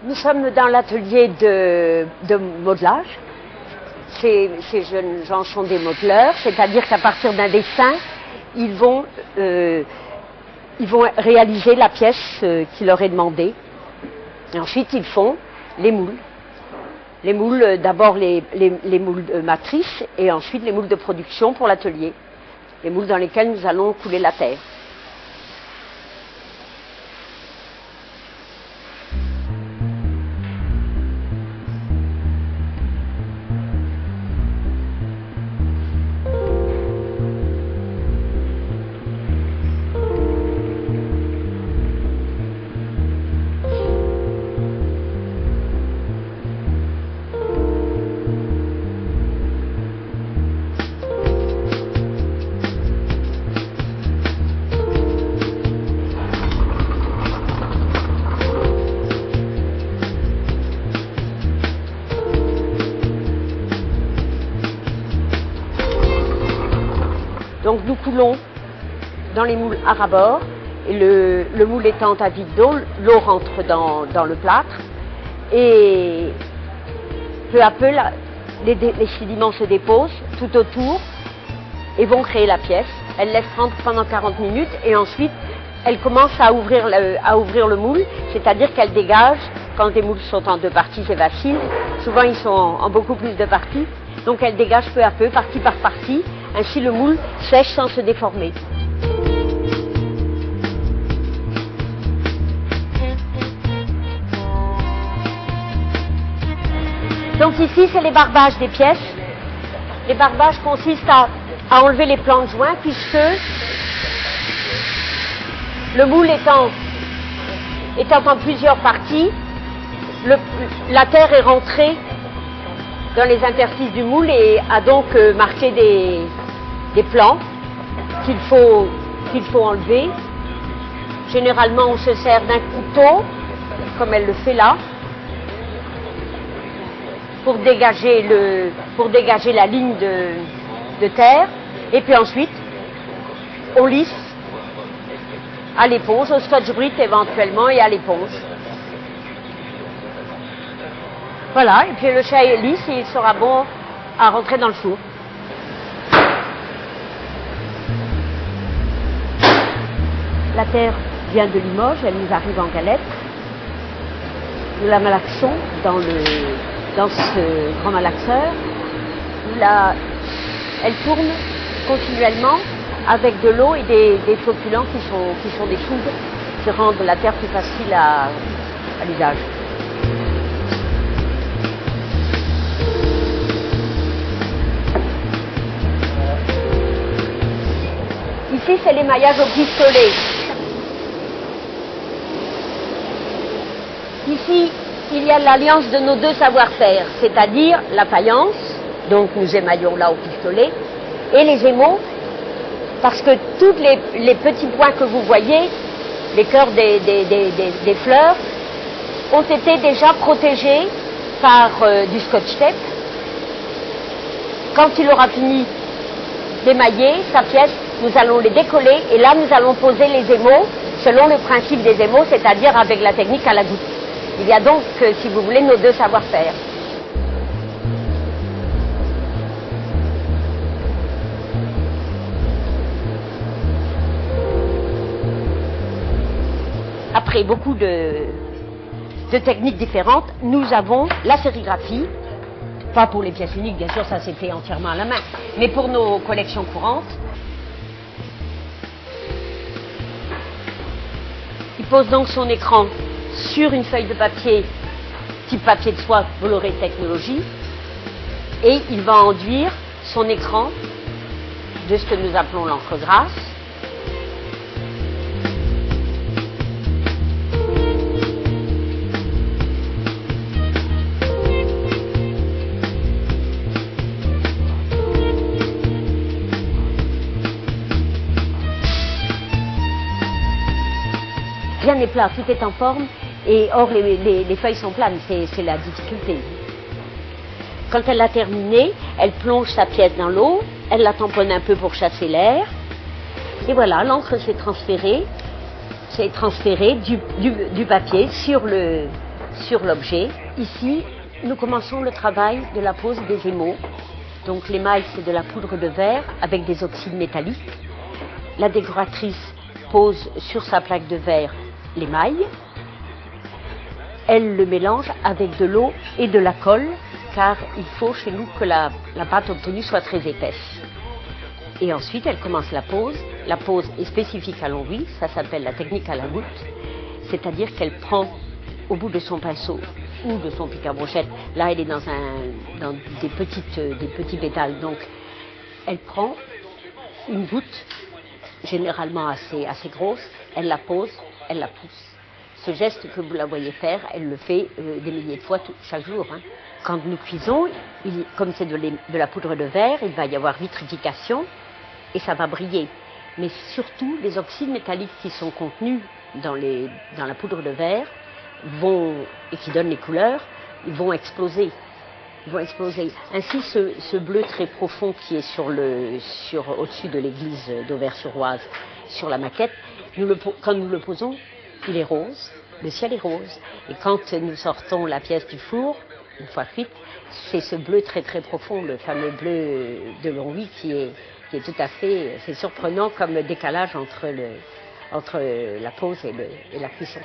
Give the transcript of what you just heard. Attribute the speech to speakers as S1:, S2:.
S1: Nous sommes dans l'atelier de modelage. Ces jeunes gens sont des modeleurs, c'est-à-dire qu'à partir d'un dessin, ils vont réaliser la pièce qui leur est demandée. Et ensuite, ils font les moules. Les moules, d'abord les moules matrices et ensuite les moules de production pour l'atelier. Les moules dans lesquels nous allons couler la terre. Donc nous coulons dans les moules à ras-bord, et le moule étant à vide d'eau, l'eau rentre dans le plâtre, et peu à peu les sédiments se déposent tout autour et vont créer la pièce. Elle laisse tremper pendant 40 minutes et ensuite elle commence à ouvrir le moule, c'est-à-dire qu'elle dégage. Quand les moules sont en deux parties, c'est facile, souvent ils sont en beaucoup plus de parties, donc elle dégage peu à peu, partie par partie. Ainsi, le moule sèche sans se déformer. Donc ici, c'est les barbages des pièces. Les barbages consistent à enlever les plans de joint, puisque le moule étant en plusieurs parties, la terre est rentrée dans les interstices du moule et a donc marqué des plans qu'il faut enlever. Généralement, on se sert d'un couteau, comme elle le fait là, pour dégager la ligne de terre. Et puis ensuite, on lisse à l'éponge, au scotch-brite éventuellement et à l'éponge. Voilà, et puis le chat est lisse et il sera bon à rentrer dans le four. La terre vient de Limoges, elle nous arrive en galette. Nous la malaxons dans ce grand malaxeur. Elle tourne continuellement avec de l'eau et des floculents qui sont des fougues qui rendent la terre plus facile à l'usage. Ici, c'est l'émaillage au pistolet. Ici, il y a l'alliance de nos deux savoir-faire, c'est-à-dire la faïence, donc nous émaillons là au pistolet, et les émaux, parce que tous les petits points que vous voyez, les cœurs des fleurs, ont été déjà protégés par du scotch-tape. Quand il aura fini d'émailler sa pièce, nous allons les décoller et là nous allons poser les émaux selon le principe des émaux, c'est-à-dire avec la technique à la goutte. Il y a donc, si vous voulez, nos deux savoir-faire. Après beaucoup de techniques différentes, nous avons la sérigraphie. Pas pour les pièces uniques, bien sûr, ça s'est fait entièrement à la main, mais pour nos collections courantes. Il pose donc son écran sur une feuille de papier, type papier de soie Bolloré Technologie, et il va enduire son écran de ce que nous appelons l'encre grasse. Rien n'est plat, tout est en forme, et or les feuilles sont planes, c'est la difficulté. Quand elle a terminé, elle plonge sa pièce dans l'eau, elle la tamponne un peu pour chasser l'air, et voilà, l'encre s'est transférée du papier sur sur l'objet. Ici, nous commençons le travail de la pose des émaux. Donc l'émail, c'est de la poudre de verre avec des oxydes métalliques. La décoratrice pose sur sa plaque de verre l'émail. Elle le mélange avec de l'eau et de la colle, car il faut chez nous que la pâte obtenue soit très épaisse. Et ensuite, elle commence la pose. La pose est spécifique à Longwy, ça s'appelle la technique à la goutte, c'est-à-dire qu'elle prend au bout de son pinceau ou de son pic à brochette, là elle est dans des petits pétales, donc elle prend une goutte, généralement assez grosse, elle la pose, elle la pousse. Ce geste que vous la voyez faire, elle le fait des milliers de fois chaque jour. Quand nous cuisons, comme c'est de la poudre de verre, il va y avoir vitrification et ça va briller. Mais surtout, les oxydes métalliques qui sont contenus dans la poudre de verre et qui donnent les couleurs, ils vont exploser. Ainsi, ce bleu très profond qui est au-dessus de l'église d'Auvers-sur-Oise, sur la maquette, quand nous le posons, il est rose, le ciel est rose. Et quand nous sortons la pièce du four, une fois cuite, c'est ce bleu très très profond, le fameux bleu de Longwy qui est tout à fait, c'est surprenant comme décalage entre la pose et la cuisson.